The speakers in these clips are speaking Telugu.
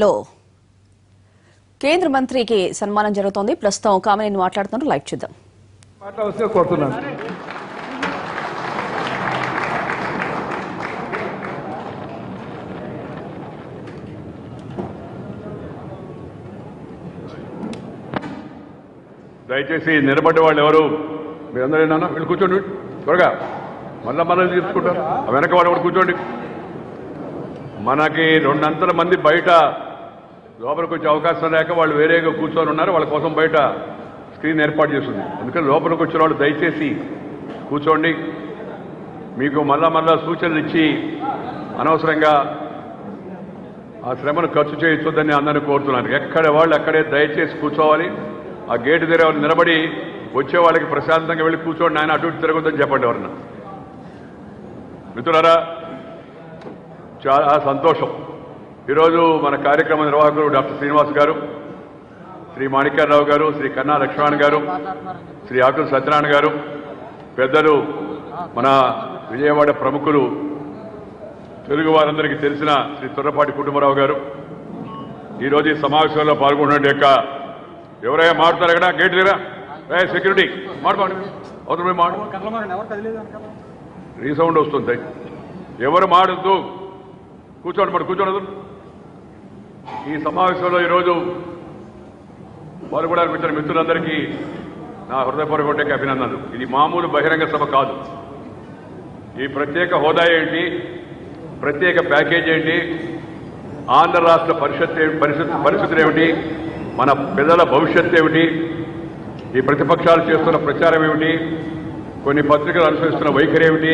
లో కేంద్ర మంత్రికి సన్మానం జరుగుతోంది. ప్రస్తుతం కామినేని మాట్లాడుతున్నారు. లైవ్ చూద్దాం. దయచేసి నిలబడ్డ వాళ్ళు ఎవరు మీరందరూ ఏమన్నా వీళ్ళు కూర్చోండి త్వరగా మళ్ళీ తీసుకుంటారు. వెనక వాళ్ళు కూడా కూర్చోండి. మనకి 200 మంది బయట లోపలికి వచ్చే అవకాశం లేక వాళ్ళు వేరేగా కూర్చొని ఉన్నారు. వాళ్ళ కోసం బయట స్క్రీన్ ఏర్పాటు చేస్తుంది. అందుకని లోపలికి వచ్చిన వాళ్ళు దయచేసి కూర్చోండి. మీకు మళ్ళా సూచనలు ఇచ్చి అనవసరంగా ఆ శ్రమను ఖర్చు చేయొద్దని అందరినీ కోరుతున్నాను. ఎక్కడ వాళ్ళు అక్కడే దయచేసి కూర్చోవాలి. ఆ గేటు దగ్గర నిలబడి వచ్చే వాళ్ళకి ప్రశాంతంగా వెళ్ళి కూర్చోండి. ఆయన అటు ఇటు తిరగొద్దని చెప్పండి. ఎవరన్నా మిత్రులారా, చాలా సంతోషం. ఈరోజు మన కార్యక్రమ నిర్వాహకులు డాక్టర్ శ్రీనివాస్ గారు, శ్రీ మాణిక్యాలరావు గారు, శ్రీ కన్నా లక్ష్మణ్ గారు, శ్రీ ఆకుల సత్యనారాయణ గారు, పెద్దలు మన విజయవాడ ప్రముఖులు తెలుగు వారందరికీ తెలిసిన శ్రీ తుర్రపాటి కుటుంబరావు గారు ఈరోజు ఈ సమావేశంలో పాల్గొన్న యొక్క ఎవరైనా మాట్లాడతారు కదా గేట్ దగ్గర సెక్యూరిటీ మాట్లాడు అవతల మాట రీసౌండ్ వస్తుంది. ఎవరు మాడద్దు, కూర్చోండి. కూర్చోండి. ఈ సమావేశంలో ఈరోజు పాల్గొనడానికి వచ్చిన మిత్రులందరికీ నా హృదయపూర్వక అభినందనలు. ఇది మామూలు బహిరంగ సభ కాదు. ఈ ప్రత్యేక హోదా ఏంటి, ప్రత్యేక ప్యాకేజ్ ఏంటి, ఆంధ్ర రాష్ట్ర పరిస్థితులు ఏమిటి, మన పిల్లల భవిష్యత్తు ఏమిటి, ఈ ప్రతిపక్షాలు చేస్తున్న ప్రచారం ఏమిటి, కొన్ని పత్రికలు అనుసరిస్తున్న వైఖరి ఏమిటి,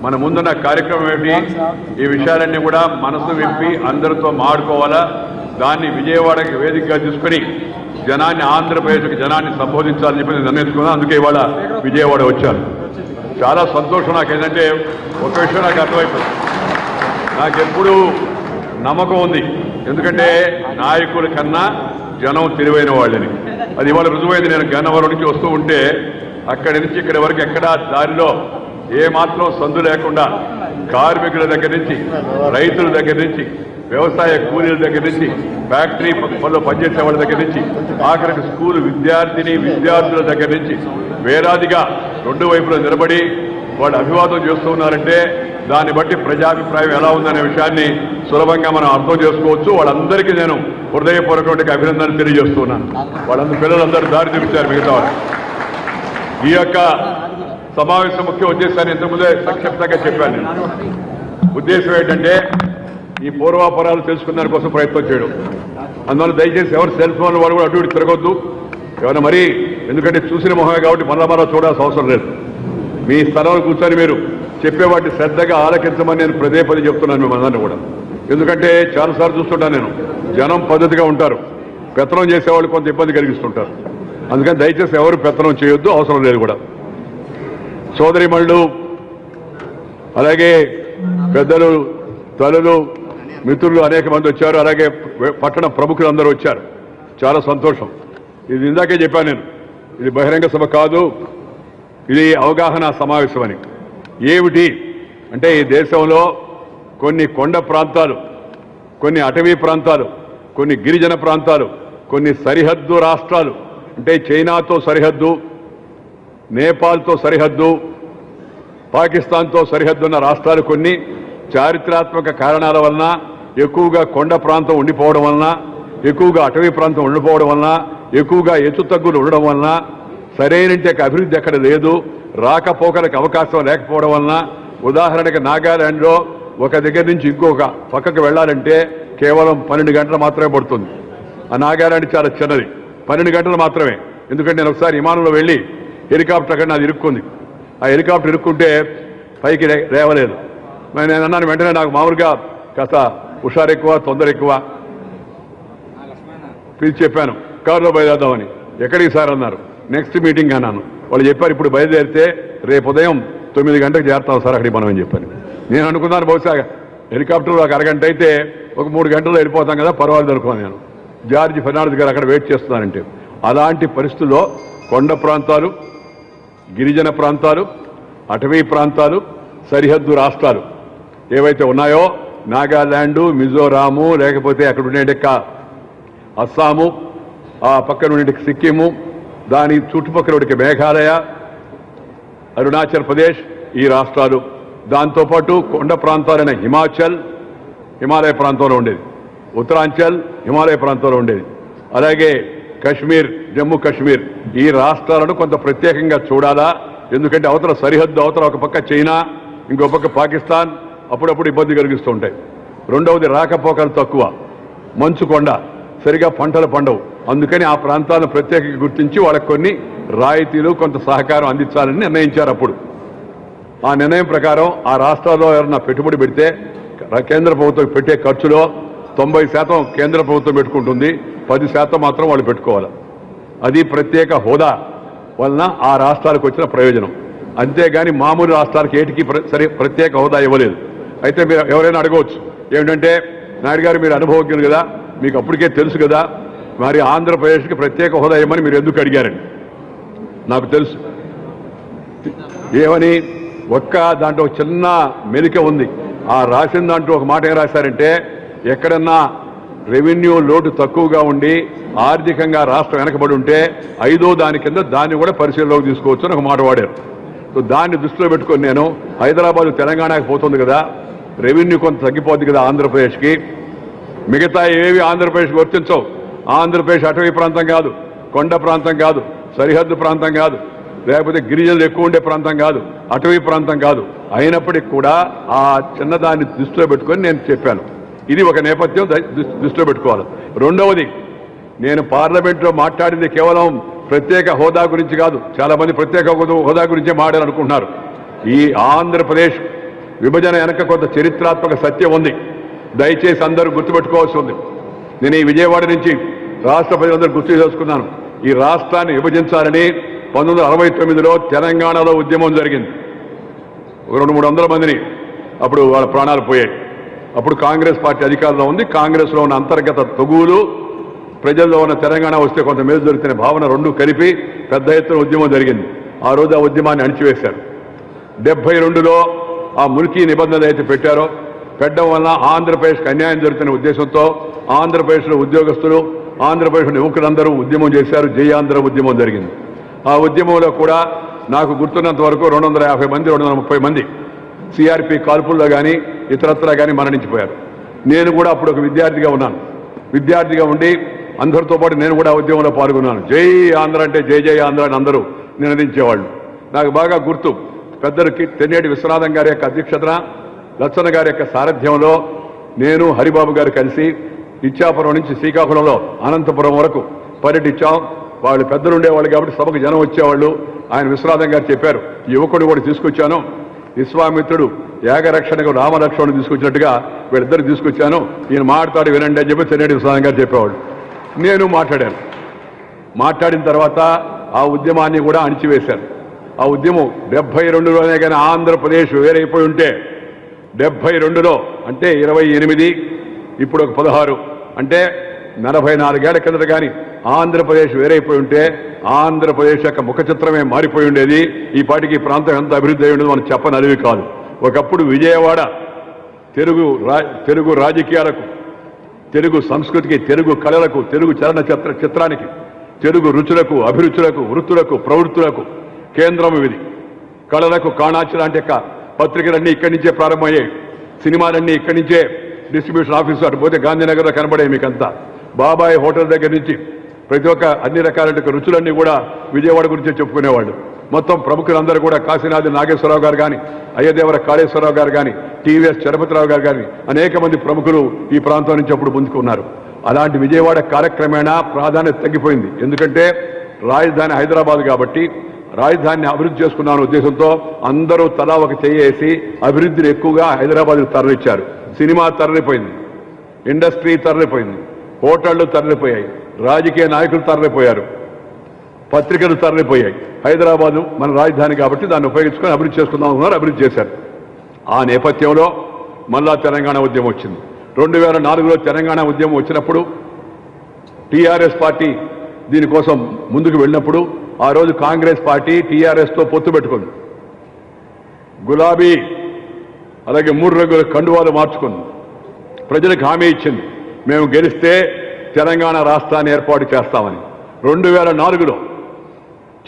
మన ముందున్న కార్యక్రమం ఏమిటి, ఈ విషయాలన్నీ కూడా మనసు విప్పి అందరితో మాడుకోవాలా. దాన్ని విజయవాడకి వేదికగా తీసుకుని జనాన్ని, ఆంధ్రప్రదేశ్కి జనాన్ని సంబోధించాలని చెప్పి నేను నిర్ణయించుకున్నాను. అందుకే ఇవాళ విజయవాడ వచ్చాను. చాలా సంతోషం. నాకేంటంటే ఒక విషయం నాకు అర్థమైపోయింది. నాకెప్పుడు నమ్మకం ఉంది. ఎందుకంటే నాయకుల కన్నా జనం తెలివైన వాళ్ళని. అది ఇవాళ రుజువైంది. నేను గన్నవరం నుంచి వస్తూ ఉంటే అక్కడి నుంచి ఇక్కడి వరకు ఎక్కడా దారిలో ఏమాత్రం సందు లేకుండా కార్మికుల దగ్గర నుంచి, రైతుల దగ్గర నుంచి, వ్యవసాయ కూలీల దగ్గర నుంచి, ఫ్యాక్టరీ పనులు పనిచేసే వాళ్ళ దగ్గర నుంచి, ఆఖరికి స్కూల్ విద్యార్థుల దగ్గర నుంచి వేలాదిగా రెండు వైపులా నిలబడి వాళ్ళు అభివాదం చేస్తూ ఉన్నారంటే దాన్ని బట్టి ప్రజాభిప్రాయం ఎలా ఉందనే విషయాన్ని సులభంగా మనం అర్థం చేసుకోవచ్చు. వాళ్ళందరికీ నేను హృదయపూర్వక అభినందనలు తెలియజేస్తున్నాను. వాళ్ళందరూ పిల్లలందరూ దారి చూపించారు. మిగతా వాళ్ళు ఈ యొక్క సమావేశం ముఖ్య ఉద్దేశాన్ని ఇంతకుముందే సంక్షిప్తంగా చెప్పాను. నేను ఉద్దేశం ఏంటంటే ఈ పూర్వాపరాలు తెలుసుకున్న కోసం ప్రయత్నం చేయడం. అందువల్ల దయచేసి ఎవరు సెల్ ఫోన్ వాళ్ళు కూడా అటు ఇటు తిరగొద్దు. ఎవరైనా మరీ, ఎందుకంటే చూసిన మొహమే కాబట్టి మళ్ళా చూడాల్సిన అవసరం లేదు. మీ స్థలంలో కూర్చొని మీరు చెప్పేవాటి శ్రద్ధగా ఆలకించమని నేను పదే చెప్తున్నాను మిమ్మల్ని కూడా. ఎందుకంటే చాలాసార్లు చూస్తుంటాను నేను, జనం పద్ధతిగా ఉంటారు, పెత్తనం చేసేవాళ్ళు కొంత ఇబ్బంది కలిగిస్తుంటారు. అందుకని దయచేసి ఎవరు పెత్తనం చేయొద్దు, అవసరం లేదు కూడా. సోదరిమణులు, అలాగే పెద్దలు, తల్లులు, మిత్రులు అనేక మంది వచ్చారు. అలాగే పట్టణ ప్రముఖులు అందరూ వచ్చారు. చాలా సంతోషం. ఇది ఇందాకే చెప్పాను నేను, ఇది బహిరంగ సభ కాదు, ఇది అవగాహన సమావేశం అని. ఏమిటి అంటే ఈ దేశంలో కొన్ని కొండ ప్రాంతాలు, కొన్ని అటవీ ప్రాంతాలు, కొన్ని గిరిజన ప్రాంతాలు, కొన్ని సరిహద్దు రాష్ట్రాలు, అంటే చైనాతో సరిహద్దు, నేపాల్తో సరిహద్దు, పాకిస్తాన్తో సరిహద్దు ఉన్న రాష్ట్రాలు కొన్ని చారిత్రాత్మక కారణాల వలన, ఎక్కువగా కొండ ప్రాంతం ఉండిపోవడం వలన, ఎక్కువగా అటవీ ప్రాంతం ఉండిపోవడం వలన, ఎక్కువగా ఎత్తుతగ్గులు ఉండడం వలన, సరైన అభివృద్ధి ఎక్కడ లేదు, రాకపోకలకు అవకాశం లేకపోవడం వలన, ఉదాహరణకి నాగాలాండ్లో ఒక దగ్గర నుంచి ఇంకొక పక్కకు వెళ్ళాలంటే కేవలం 12 గంటలు మాత్రమే పడుతుంది. ఆ నాగాలాండ్ చాలా చిన్నది, 12 గంటలు మాత్రమే. ఎందుకంటే నేను ఒకసారి విమానంలో వెళ్ళి హెలికాప్టర్ అక్కడ నాది ఇరుక్కుంది. ఆ హెలికాప్టర్ ఇరుక్కుంటే పైకి లేవలేదు. నేను అన్నాను వెంటనే, నాకు మామూలుగా కాస్త హుషారు ఎక్కువ, తొందర ఎక్కువ, పిలిచి చెప్పాను కారులో బయలుదేరదామని. ఎక్కడికి సార్ అన్నారు. నెక్స్ట్ మీటింగ్ అన్నాను. వాళ్ళు చెప్పారు ఇప్పుడు బయలుదేరితే రేపు ఉదయం 9 గంటలకు చేరుతాం సార్ అక్కడికి మనం అని చెప్పాను. నేను అనుకున్నాను బహుశా హెలికాప్టర్ ఒక అరగంట అయితే ఒక 3 గంటల్లో వెళ్ళిపోతాం కదా, పర్వాలేదు అనుకున్నాను నేను. జార్జ్ ఫెర్నాండెస్ గారు అక్కడ వెయిట్ చేస్తున్నానంటే. అలాంటి పరిస్థితుల్లో కొండ ప్రాంతాలు, గిరిజన ప్రాంతాలు, అటవీ ప్రాంతాలు, సరిహద్దు రాష్ట్రాలు ఏవైతే ఉన్నాయో నాగాలాండు, మిజోరాము, లేకపోతే అక్కడ ఉండే అస్సాము, ఆ పక్కన ఉండే సిక్కిము, దాని చుట్టుపక్కల ఉండే మేఘాలయ, అరుణాచల్ ప్రదేశ్, ఈ రాష్ట్రాలు, దాంతోపాటు కొండ ప్రాంతాలైన హిమాలయ ప్రాంతంలో ఉండేది, ఉత్తరాంచల్ హిమాలయ ప్రాంతంలో ఉండేది, అలాగే కశ్మీర్, జమ్మూ కాశ్మీర్, ఈ రాష్ట్రాలను కొంత ప్రత్యేకంగా చూడాలా. ఎందుకంటే అవతల సరిహద్దు, అవతల ఒక పక్క చైనా, ఇంకో పక్క పాకిస్తాన్, అప్పుడప్పుడు ఇబ్బంది కలిగిస్తూ ఉంటాయి. రెండవది రాకపోకలు తక్కువ, మంచు కొండ, సరిగా పంటలు పండవు. అందుకని ఆ ప్రాంతాలను ప్రత్యేకంగా గుర్తించి వాళ్ళకి కొన్ని రాయితీలు, కొంత సహకారం అందించాలని నిర్ణయించారు. అప్పుడు ఆ నిర్ణయం ప్రకారం ఆ రాష్ట్రాల్లో ఎవరన్నా పెట్టుబడి పెడితే కేంద్ర ప్రభుత్వం పెట్టే ఖర్చులో 90% కేంద్ర ప్రభుత్వం పెట్టుకుంటుంది, 10% మాత్రం వాళ్ళు పెట్టుకోవాలి. అది ప్రత్యేక హోదా వలన ఆ రాష్ట్రాలకు వచ్చిన ప్రయోజనం. అంతేగాని మామూలు రాష్ట్రాలకు ఏటికి ప్రత్యేక హోదా ఇవ్వలేదు. అయితే మీరు ఎవరైనా అడగవచ్చు, ఏమిటంటే నాయుడు గారు మీరు అనుభవజ్ఞులు కదా, మీకు అప్పటికే తెలుసు కదా, మరి ఆంధ్రప్రదేశ్కి ప్రత్యేక హోదా ఇవ్వమని మీరు ఎందుకు అడిగారండి? నాకు తెలుసు. ఏమని ఒక్క దాంట్లో చిన్న మెలిక ఉంది. ఆ రాసిన దాంట్లో ఒక మాట ఏం రాశారంటే, ఎక్కడన్నా రెవెన్యూ లోటు తక్కువగా ఉండి ఆర్థికంగా రాష్ట్రం వెనకబడి ఉంటే 5వ దాని కింద దాన్ని కూడా పరిశీలనలోకి తీసుకోవచ్చు అని ఒక మాట వాడారు. సో దాన్ని దృష్టిలో పెట్టుకొని నేను హైదరాబాద్ తెలంగాణకి పోతుంది కదా, రెవెన్యూ కొంత తగ్గిపోతుంది కదా ఆంధ్రప్రదేశ్కి, మిగతా ఏవి ఆంధ్రప్రదేశ్కి వర్తించవు. ఆంధ్రప్రదేశ్ అటవీ ప్రాంతం కాదు, కొండ ప్రాంతం కాదు, సరిహద్దు ప్రాంతం కాదు, లేకపోతే గిరిజనులు ఎక్కువ ఉండే ప్రాంతం కాదు, అటవీ ప్రాంతం కాదు. అయినప్పటికీ కూడా ఆ చిన్నదాన్ని దృష్టిలో పెట్టుకొని నేను చెప్పాను. ఇది ఒక నేపథ్యం దృష్టిలో పెట్టుకోవాలి. రెండవది, నేను పార్లమెంట్లో మాట్లాడింది కేవలం ప్రత్యేక హోదా గురించి కాదు. చాలా మంది ప్రత్యేక హోదా గురించే మాట్లాడాలనుకుంటున్నారు. ఈ ఆంధ్రప్రదేశ్ విభజన వెనక కొంత చరిత్రాత్మక సత్యం ఉంది. దయచేసి అందరూ గుర్తుపెట్టుకోవాల్సి ఉంది. నేను ఈ విజయవాడ నుంచి రాష్ట్ర ప్రజలందరూ గుర్తు చేసుకున్నాను. ఈ రాష్ట్రాన్ని విభజించాలని 1969లో తెలంగాణలో ఉద్యమం జరిగింది. 200-300 మందిని అప్పుడు వాళ్ళ ప్రాణాలు పోయాయి. అప్పుడు కాంగ్రెస్ పార్టీ అధికారంలో ఉంది. కాంగ్రెస్లో ఉన్న అంతర్గత తగువులు, ప్రజల్లో ఉన్న తెలంగాణ వస్తే కొంత మేలు దొరుకుతున్న భావన రెండు కలిపి పెద్ద ఎత్తున ఉద్యమం జరిగింది. ఆ రోజు ఆ ఉద్యమాన్ని అణిచివేశారు. 72లో ఆ మురికి నిబంధనలు అయితే పెట్టారో, పెట్టడం వల్ల ఆంధ్రప్రదేశ్కి అన్యాయం జరుగుతున్న ఉద్దేశంతో ఆంధ్రప్రదేశ్లో ఉద్యోగస్తులు, ఆంధ్రప్రదేశ్ యువకులందరూ ఉద్యమం చేశారు. జై ఆంధ్ర ఉద్యమం జరిగింది. ఆ ఉద్యమంలో కూడా నాకు గుర్తున్నంత వరకు 250 మంది, 230 మంది సిఆర్పి కాల్పుల్లో కానీ ఇతరత్రా కానీ మరణించిపోయారు. నేను కూడా అప్పుడు ఒక విద్యార్థిగా ఉన్నాను. విద్యార్థిగా ఉండి అందరితో పాటు నేను కూడా ఉద్యమంలో పాల్గొన్నాను. జై ఆంధ్ర అంటే జై జై ఆంధ్ర అని అందరూ నినదించేవాళ్ళు. నాకు బాగా గుర్తు, పెద్దలు తెన్నేటి విశ్వనాథం గారి యొక్క అధ్యక్షతన, లచ్చన్న గారి యొక్క సారథ్యంలో నేను, హరిబాబు గారు కలిసి ఇచ్చాపురం నుంచి శ్రీకాకుళంలో అనంతపురం వరకు పర్యటించాం. వాళ్ళు పెద్దలు ఉండేవాళ్ళు కాబట్టి సభకు జనం వచ్చేవాళ్ళు. ఆయన విశ్వనాథం గారు చెప్పారు, యువకుడు కూడా తీసుకొచ్చాను, విశ్వామిత్రుడు యాగరక్షణకు రామలక్ష్మణుడు తీసుకొచ్చినట్టుగా వీళ్ళిద్దరు తీసుకొచ్చాను, ఈయన మాట్లాడు వినండి అని చెప్పి తెన్నేటి విశ్వనాథం గారు చెప్పేవాళ్ళు. నేను మాట్లాడాను. మాట్లాడిన తర్వాత ఆ ఉద్యమాన్ని కూడా అణిచివేశారు. ఆ ఉద్యమం 72లోనే కానీ ఆంధ్రప్రదేశ్ వేరైపోయి ఉంటే, 72లో అంటే 28, ఇప్పుడు ఒక 16 అంటే 44 ఏళ్ల కిందట కానీ ఆంధ్రప్రదేశ్ వేరైపోయి ఉంటే ఆంధ్రప్రదేశ్ యొక్క ముఖ చిత్రమే మారిపోయి ఉండేది. ఈ పాటికి ఈ ప్రాంతం ఎంత అభివృద్ధి అయి ఉండేది మనం చెప్పనలివి కాదు. ఒకప్పుడు విజయవాడ తెలుగు రాజకీయాలకు, తెలుగు సంస్కృతికి, తెలుగు కళలకు, తెలుగు చలన చిత్రానికి, తెలుగు రుచులకు, అభిరుచులకు, వృత్తులకు, ప్రవృత్తులకు కేంద్రం ఇది. కళలకు కాణాచి లాంటి యొక్క పత్రికలన్నీ ఇక్కడి నుంచే ప్రారంభమయ్యాయి. సినిమాలన్నీ ఇక్కడి నుంచే డిస్ట్రిబ్యూషన్ ఆఫీసు అటు పోతే గాంధీనగర్లో కనబడే మీకంతా. బాబాయ్ హోటల్ దగ్గర నుంచి ప్రతి ఒక్క అన్ని రకాల రుచులన్నీ కూడా విజయవాడ గురించే చెప్పుకునేవాళ్ళు. మొత్తం ప్రముఖులందరూ కూడా కాశీనాథ్ నాగేశ్వరరావు గారు కానీ, అయ్యదేవర కాళేశ్వరరావు గారు కానీ, టీవీఎస్ చలపతిరావు గారు కానీ అనేక మంది ప్రముఖులు ఈ ప్రాంతం నుంచి అప్పుడు ముందుకున్నారు. అలాంటి విజయవాడ కాలక్రమేణా ప్రాధాన్యత తగ్గిపోయింది. ఎందుకంటే రాజధాని హైదరాబాద్ కాబట్టి రాజధానిని అభివృద్ధి చేసుకున్న ఉద్దేశంతో అందరూ తలా ఒక చేయేసి అభివృద్ధిని ఎక్కువగా హైదరాబాద్కు తరలిచ్చారు. సినిమా తరలిపోయింది, ఇండస్ట్రీ తరలిపోయింది, హోటళ్లు తరలిపోయాయి, రాజకీయ నాయకులు తరలిపోయారు, పత్రికలు తరలిపోయాయి. హైదరాబాదు మన రాజధాని కాబట్టి దాన్ని ఉపయోగించుకొని అభివృద్ధి చేసుకుందాం అనుకున్నారు, అభివృద్ధి చేశారు. ఆ నేపథ్యంలో మళ్ళా తెలంగాణ ఉద్యమం వచ్చింది. 2004లో తెలంగాణ ఉద్యమం వచ్చినప్పుడు టీఆర్ఎస్ పార్టీ దీనికోసం ముందుకు వెళ్ళినప్పుడు ఆ రోజు కాంగ్రెస్ పార్టీ టీఆర్ఎస్తో పొత్తు పెట్టుకుంది. గులాబీ అలాగే 3 రంగుల కండువాలు మార్చుకుంది. ప్రజలకు హామీ ఇచ్చింది, మేము గెలిస్తే తెలంగాణ రాష్ట్రాన్ని ఏర్పాటు చేస్తామని. 2004లో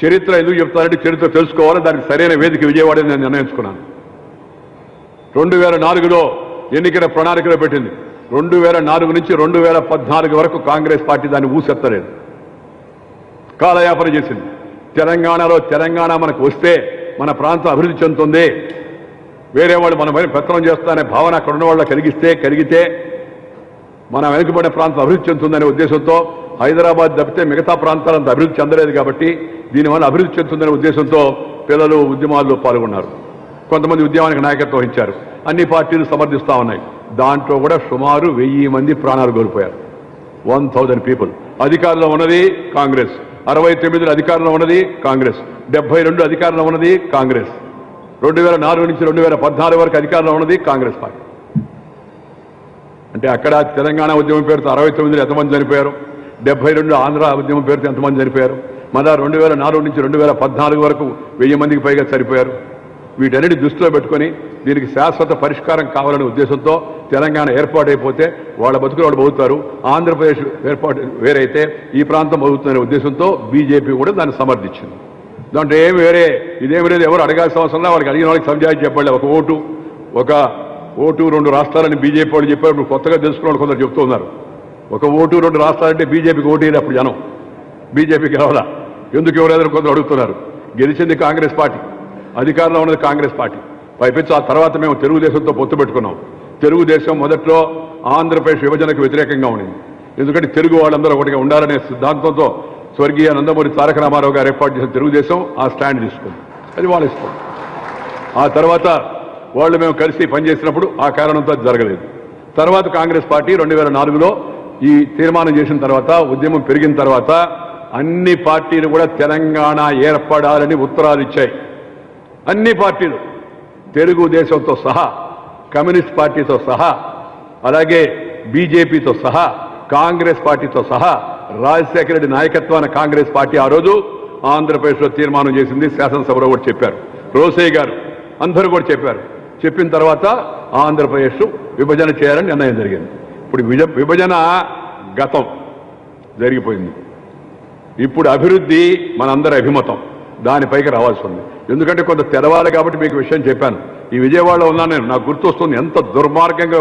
చరిత్ర ఎందుకు చెప్తానంటే చరిత్ర తెలుసుకోవాలి, దానికి సరైన వేదిక విజయవాడ నేను నిర్ణయించుకున్నాను. 2004లో ఎన్నికల ప్రణాళికలో పెట్టింది. 2004 నుంచి 2014 వరకు కాంగ్రెస్ పార్టీ దాన్ని ఊసెత్తలేదు, కాలయాపన చేసింది. తెలంగాణలో తెలంగాణ మనకు వస్తే మన ప్రాంతం అభివృద్ధి చెందుతుంది, వేరే వాళ్ళు మన పైన పెత్తనం చేస్తారనే భావన అక్కడ ఉన్న వాళ్ళ కలిగితే మన వెనుకబడిన ప్రాంతం అభివృద్ధి చెందుతుందనే ఉద్దేశంతో హైదరాబాద్ తప్పితే మిగతా ప్రాంతాలంతా అభివృద్ధి చెందలేదు కాబట్టి దీనివల్ల అభివృద్ధి చెందుతుందనే ఉద్దేశంతో పిల్లలు ఉద్యమాల్లో పాల్గొన్నారు. కొంతమంది ఉద్యమానికి నాయకత్వం వహించారు. అన్ని పార్టీలు సమర్థిస్తా ఉన్నాయి. దాంట్లో కూడా సుమారు 1000 మంది ప్రాణాలు కోల్పోయారు. 1000 పీపుల్. అధికారంలో ఉన్నది కాంగ్రెస్, 69 అధికారంలో ఉన్నది కాంగ్రెస్, 72 అధికారంలో ఉన్నది కాంగ్రెస్, 2004 నుంచి 2014 వరకు అధికారంలో ఉన్నది కాంగ్రెస్ పార్టీ. అంటే అక్కడ తెలంగాణ ఉద్యమం పేరుతో 69 ఎంతమంది చనిపోయారు, 72 ఆంధ్ర ఉద్యమం పేరుతో ఎంతమంది చనిపోయారు, మళ్ళా 2004 నుంచి 2014 వరకు 1000 మందికి పైగా చనిపోయారు. వీటన్నిటి దృష్టిలో పెట్టుకొని దీనికి శాశ్వత పరిష్కారం కావాలనే ఉద్దేశంతో తెలంగాణ ఏర్పాటైపోతే వాళ్ళ బతుకులు వాళ్ళు బతుకుతారు, ఆంధ్రప్రదేశ్ ఏర్పాటు వేరైతే ఈ ప్రాంతం బతుకుతుందనే ఉద్దేశంతో బీజేపీ కూడా దాన్ని సమర్థించింది. దాంట్లో ఏమి ఇదేమి లేదు, ఎవరు అడగాల్సిన అవసరం, వాళ్ళకి అడిగిన వాళ్ళకి సంజాయి చెప్పాలి. ఒక ఓటు 2 రాష్ట్రాలని బీజేపీ వాళ్ళు చెప్పారు. ఇప్పుడు కొత్తగా తెలుసుకున్న కొందరు చెప్తూ ఉన్నారు, ఒక ఓటు 2 రాష్ట్రాలంటే బీజేపీకి ఓటు వేయదు. అప్పుడు జనం బీజేపీకి రావాలా, ఎందుకు ఎవరైనా కొందరు అడుగుతున్నారు. గెలిచింది కాంగ్రెస్ పార్టీ, అధికారంలో ఉన్నది కాంగ్రెస్ పార్టీ. పైపెచ్చు ఆ తర్వాత మేము తెలుగుదేశంతో పొత్తు పెట్టుకున్నాం. తెలుగుదేశం మొదట్లో ఆంధ్రప్రదేశ్ విభజనకు వ్యతిరేకంగా ఉండింది. ఎందుకంటే తెలుగు వాళ్ళందరూ ఒకటిగా ఉండాలనే సిద్ధాంతంతో స్వర్గీయ నందమూరి తారక రామారావు గారు ఏర్పాటు చేసిన తెలుగుదేశం ఆ స్టాండ్ తీసుకుంది. అది వాళ్ళ ఇష్టం. ఆ తర్వాత వాళ్ళు మేము కలిసి పనిచేసినప్పుడు ఆ కారణంతో జరగలేదు. తర్వాత కాంగ్రెస్ పార్టీ 2004లో ఈ తీర్మానం చేసిన తర్వాత, ఉద్యమం పెరిగిన తర్వాత అన్ని పార్టీలు కూడా తెలంగాణ ఏర్పడాలని ఉత్తరాలు ఇచ్చాయి. అన్ని పార్టీలు, తెలుగుదేశంతో సహా, కమ్యూనిస్ట్ పార్టీతో సహా, అలాగే బీజేపీతో సహా, కాంగ్రెస్ పార్టీతో సహా, రాజశేఖర రెడ్డి నాయకత్వాన కాంగ్రెస్ పార్టీ ఆ రోజు ఆంధ్రప్రదేశ్లో తీర్మానం చేసింది. శాసనసభలో కూడా చెప్పారు, రోసయ్య గారు అందరూ కూడా చెప్పారు. చెప్పిన తర్వాత ఆంధ్రప్రదేశ్ విభజన చేయాలని నిర్ణయం జరిగింది. ఇప్పుడు విభజన గతం జరిగిపోయింది. ఇప్పుడు అభివృద్ధి మనందరి అభిమతం, దానిపైకి రావాల్సి ఉంది. ఎందుకంటే కొంత తెలవాలి కాబట్టి మీకు విషయం చెప్పాను. ఈ విజయవాడలో ఉన్నాను నేను, నాకు గుర్తొస్తుంది ఎంత దుర్మార్గంగా